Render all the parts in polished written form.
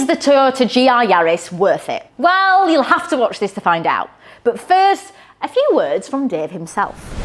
Is the Toyota GR Yaris worth it? Well, you'll have to watch this to find out. But first, a few words from Dave himself.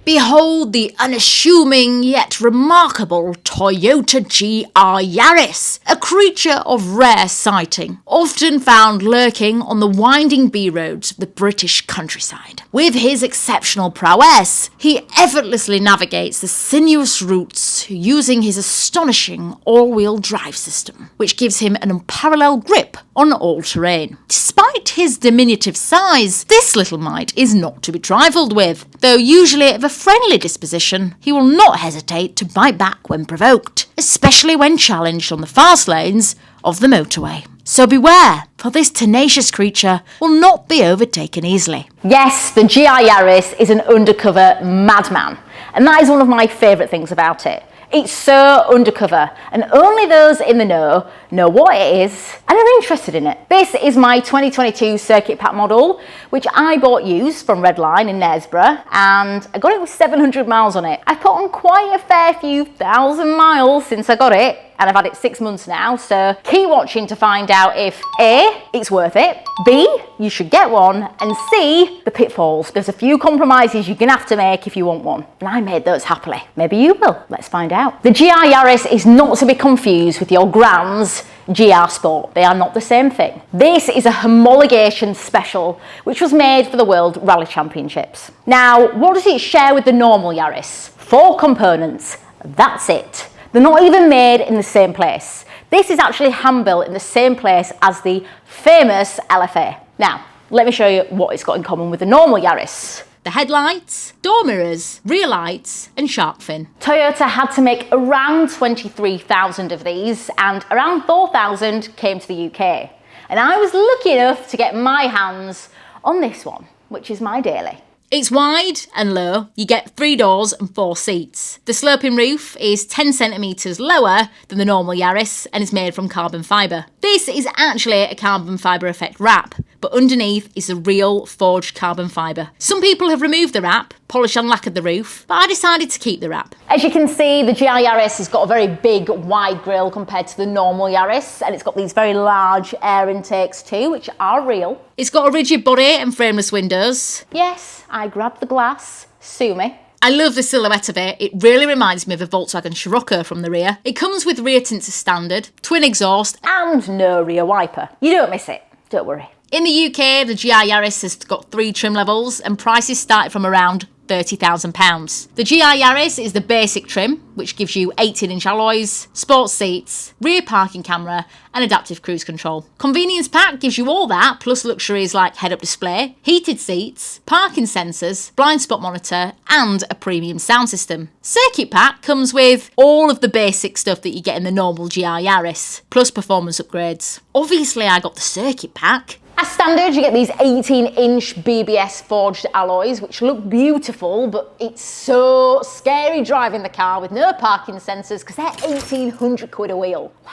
Behold the unassuming yet remarkable Toyota GR Yaris, a creature of rare sighting, often found lurking on the winding B-roads of the British countryside. With his exceptional prowess, he effortlessly navigates the sinuous routes using his astonishing all-wheel drive system, which gives him an unparalleled grip on all terrain. Despite his diminutive size, this little mite is not to be trifled with, though usually of a friendly disposition, he will not hesitate to bite back when provoked, especially when challenged on the fast lanes of the motorway. So beware, for this tenacious creature will not be overtaken easily. Yes, the GR Yaris is an undercover madman, and that is one of my favourite things about it. It's so undercover, and only those in the know what it is and are interested in it. This is my 2022 Circuit Pack model, which I bought used from Redline in Knaresborough, and I got it with 700 miles on it. I've put on quite a fair few thousand miles since I got it, and I've had it 6 months now, so keep watching to find out if A, it's worth it, B, you should get one, and C, the pitfalls. There's a few compromises you're gonna have to make if you want one, and I made those happily. Maybe you will. Let's find out. The GR Yaris is not to be confused with your Grand's GR Sport. They are not the same thing. This is a homologation special, which was made for the World Rally Championships. Now, what does it share with the normal Yaris? 4 components. That's it. They're not even made in the same place. This is actually hand-built in the same place as the famous LFA. Now, let me show you what it's got in common with the normal Yaris. The headlights, door mirrors, rear lights and shark fin. Toyota had to make around 23,000 of these, and around 4,000 came to the UK. And I was lucky enough to get my hands on this one, which is my daily. It's wide and low. You get 3 doors and 4 seats. The sloping roof is 10 centimetres lower than the normal Yaris and is made from carbon fibre. This is actually a carbon fibre effect wrap, but underneath is the real forged carbon fibre. Some people have removed the wrap, polished and lacquered the roof, but I decided to keep the wrap. As you can see, the GR Yaris has got a very big, wide grille compared to the normal Yaris, and it's got these very large air intakes too, which are real. It's got a rigid body and frameless windows. Yes, I grabbed the glass. Sue me. I love the silhouette of it. It really reminds me of a Volkswagen Scirocco from the rear. It comes with rear tints as standard, twin exhaust, and no rear wiper. You don't miss it, don't worry. In the UK, the GR Yaris has got 3 trim levels and prices start from around £30,000. The GR Yaris is the basic trim, which gives you 18-inch alloys, sports seats, rear parking camera and adaptive cruise control. Convenience Pack gives you all that, plus luxuries like head-up display, heated seats, parking sensors, blind spot monitor and a premium sound system. Circuit Pack comes with all of the basic stuff that you get in the normal GR Yaris, plus performance upgrades. Obviously I got the Circuit Pack. As standard, you get these 18-inch BBS forged alloys, which look beautiful, but it's so scary driving the car with no parking sensors because they're 1,800 quid a wheel. Wow.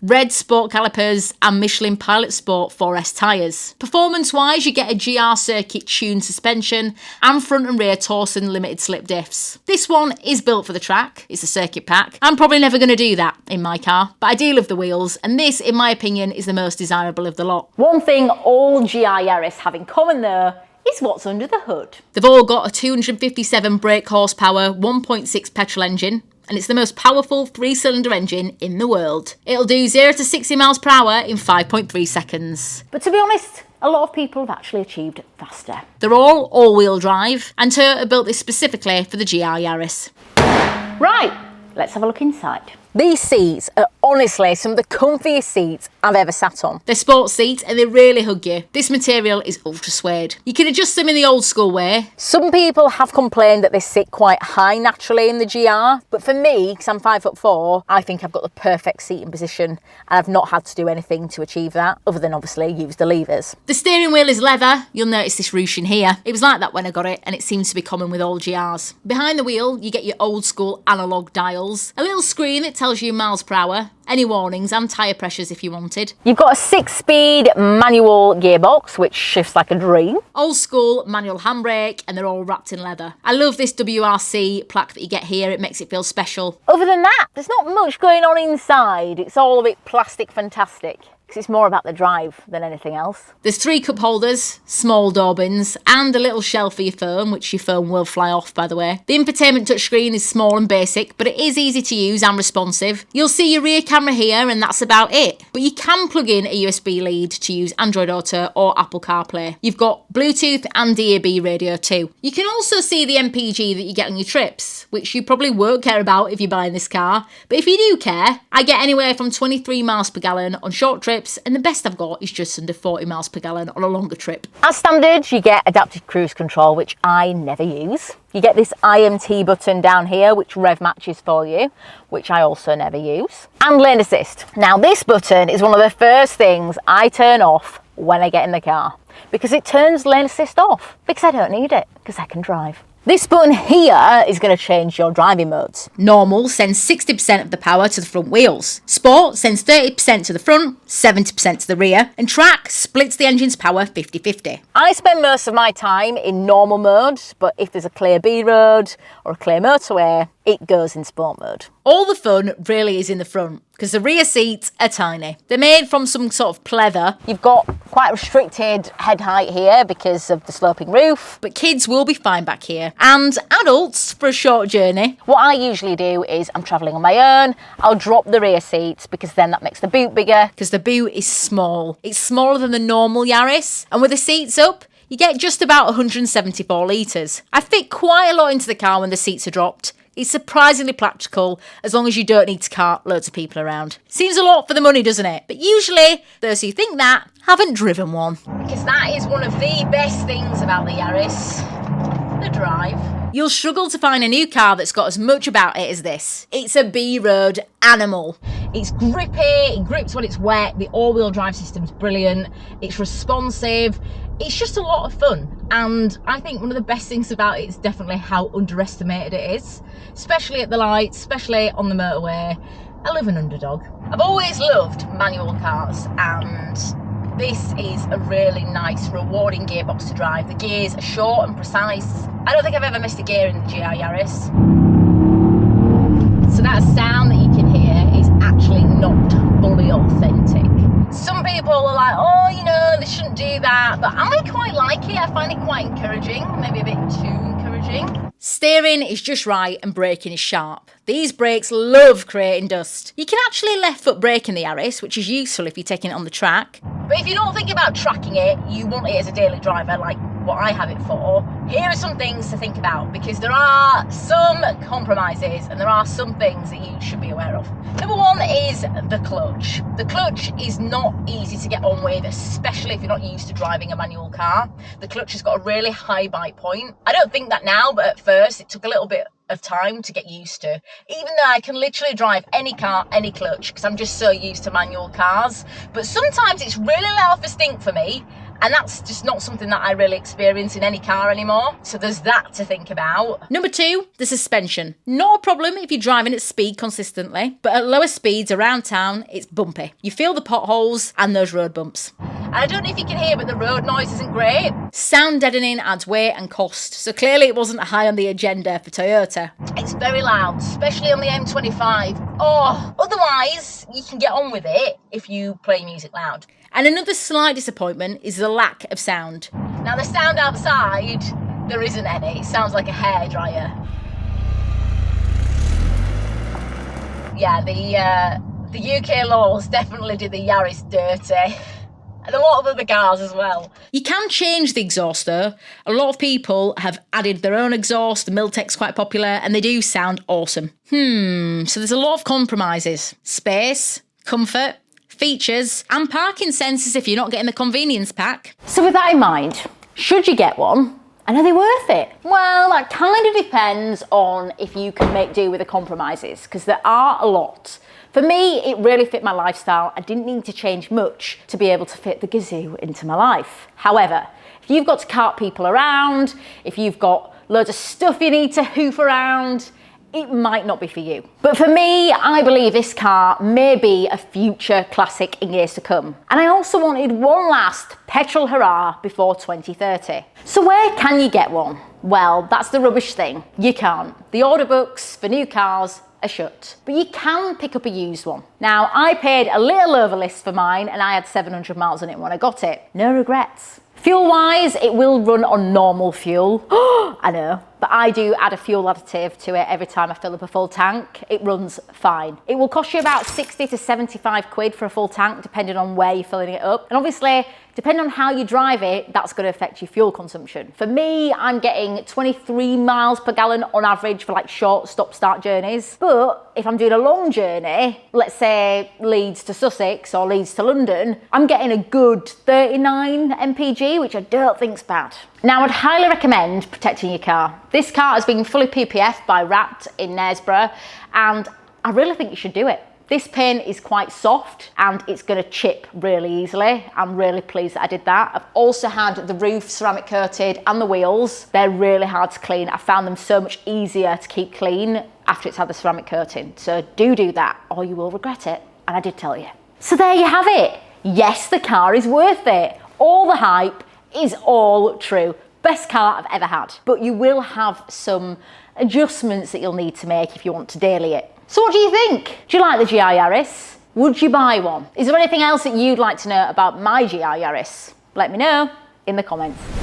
Red sport calipers and Michelin Pilot Sport 4S tyres. Performance-wise, you get a GR Circuit tuned suspension and front and rear Torsen limited slip diffs. This one is built for the track. It's a Circuit Pack. I'm probably never going to do that in my car, but I do love the wheels, and this, in my opinion, is the most desirable of the lot. One thing all GR Yaris have in common though is what's under the hood. They've all got a 257 brake horsepower 1.6 petrol engine, and it's the most powerful 3-cylinder engine in the world. It'll do 0 to 60 miles per hour in 5.3 seconds. But to be honest, a lot of people have actually achieved faster. They're all-wheel drive, and Toyota built this specifically for the GR Yaris. Right, let's have a look inside. These seats are honestly some of the comfiest seats I've ever sat on. They're sports seats and they really hug you. This material is ultra suede. You can adjust them in the old school way. Some people have complained that they sit quite high naturally in the GR, but for me, because I'm 5'4", I think I've got the perfect seating position and I've not had to do anything to achieve that, other than obviously use the levers. The steering wheel is leather. You'll notice this ruching here. It was like that when I got it, and it seems to be common with all GRs. Behind the wheel, you get your old school analog dials, a little screen that tells you miles per hour, any warnings and tyre pressures if you wanted. You've got a 6-speed manual gearbox, which shifts like a dream. Old school manual handbrake, and they're all wrapped in leather. I love this WRC plaque that you get here, it makes it feel special. Other than that, there's not much going on inside. It's all a bit plastic fantastic. Because it's more about the drive than anything else. There's 3 cup holders, small door bins, and a little shelf for your phone, which your phone will fly off, by the way. The infotainment touchscreen is small and basic, but it is easy to use and responsive. You'll see your rear camera here, and that's about it. But you can plug in a USB lead to use Android Auto or Apple CarPlay. You've got Bluetooth and DAB radio too. You can also see the MPG that you get on your trips, which you probably won't care about if you're buying this car. But if you do care, I get anywhere from 23 miles per gallon on short trips, and the best I've got is just under 40 miles per gallon on a longer trip. As standard, you get adaptive cruise control, which I never use. You get this IMT button down here, which rev matches for you, which I also never use. And lane assist. Now, this button is one of the first things I turn off when I get in the car, because it turns lane assist off, because I don't need it, because I can drive. This button here is going to change your driving modes. Normal sends 60% of the power to the front wheels. Sport sends 30% to the front, 70% to the rear. And Track splits the engine's power 50-50. I spend most of my time in normal mode, but if there's a clear B road or a clear motorway, it goes in sport mode. All the fun really is in the front, because the rear seats are tiny. They're made from some sort of pleather. You've got quite restricted head height here because of the sloping roof. But kids will be fine back here, and adults for a short journey. What I usually do is I'm travelling on my own, I'll drop the rear seats because then that makes the boot bigger. Because the boot is small. It's smaller than the normal Yaris, and with the seats up, you get just about 174 litres. I fit quite a lot into the car when the seats are dropped. It's surprisingly practical as long as you don't need to cart loads of people around. Seems a lot for the money, doesn't it? But usually, those who think that haven't driven one. Because that is one of the best things about the Yaris, the drive. You'll struggle to find a new car that's got as much about it as this. It's a B-road animal. It's grippy, it grips when it's wet, the all-wheel drive system's brilliant, it's responsive, it's just a lot of fun. And I think one of the best things about it is definitely how underestimated it is, especially at the lights, especially on the motorway. I love an underdog. I've always loved manual cars, and this is a really nice, rewarding gearbox to drive. The gears are short and precise. I don't think I've ever missed a gear in the GR Yaris. So that sound that you can hear is actually not fully authentic. Some people are like, oh, you know, they shouldn't do that, but I quite like it. I find it quite encouraging, maybe a bit too encouraging. Steering is just right and braking is sharp. These brakes love creating dust. You can actually left foot brake in the Yaris, which is useful if you're taking it on the track. But if you're not thinking about tracking it, you want it as a daily driver, like what I have it for, here are some things to think about, because there are some compromises and there are some things that you should be aware of. Number one is the clutch. The clutch is not easy to get on with, especially if you're not used to driving a manual car. The clutch has got a really high bite point. I don't think that now, but at first it took a little bit of time to get used to, even though I can literally drive any car, any clutch, because I'm just so used to manual cars. But sometimes it's really loud for stink for me, and that's just not something that I really experience in any car anymore. So there's that to think about. Number 2, the suspension. Not a problem if you're driving at speed consistently, but at lower speeds around town, it's bumpy. You feel the potholes and those road bumps. And I don't know if you can hear, but the road noise isn't great. Sound deadening adds weight and cost, so clearly it wasn't high on the agenda for Toyota. It's very loud, especially on the M25. Oh, otherwise you can get on with it if you play music loud. And another slight disappointment is the lack of sound. Now the sound outside, there isn't any. It sounds like a hairdryer. Yeah, the UK laws definitely did the Yaris dirty. And a lot of other cars as well. You can change the exhaust though. A lot of people have added their own exhaust. The Miltech's quite popular and they do sound awesome. So there's a lot of compromises. Space, comfort, features and parking sensors if you're not getting the convenience pack. So with that in mind, should you get one? And are they worth it? Well, that kind of depends on if you can make do with the compromises, because there are a lot. For me, it really fit my lifestyle. I didn't need to change much to be able to fit the Gazoo into my life. However, if you've got to cart people around, if you've got loads of stuff you need to hoof around, it might not be for you. But for me, I believe this car may be a future classic in years to come. And I also wanted one last petrol hurrah before 2030. So where can you get one? Well, that's the rubbish thing. You can't. The order books for new cars are shut. But you can pick up a used one. Now, I paid a little over list for mine and I had 700 miles on it when I got it. No regrets. Fuel-wise, it will run on normal fuel. I know, but I do add a fuel additive to it every time I fill up a full tank. It runs fine. It will cost you about 60 to 75 quid for a full tank, depending on where you're filling it up. And obviously, depending on how you drive it, that's going to affect your fuel consumption. For me, I'm getting 23 miles per gallon on average for like short stop-start journeys. But if I'm doing a long journey, let's say Leeds to Sussex or Leeds to London, I'm getting a good 39 mpg, which I don't think's bad. Now, I'd highly recommend protecting your car. This car has been fully PPF'd by Wrapped in Knaresborough, and I really think you should do it. This paint is quite soft and it's going to chip really easily. I'm really pleased that I did that. I've also had the roof ceramic coated and the wheels. They're really hard to clean. I found them so much easier to keep clean after it's had the ceramic coating. So do that or you will regret it. And I did tell you. So there you have it. Yes, the car is worth it. All the hype is all true. Best car I've ever had. But you will have some adjustments that you'll need to make if you want to daily it. So what do you think? Do you like the GR Yaris? Would you buy one? Is there anything else that you'd like to know about my GR Yaris? Let me know in the comments.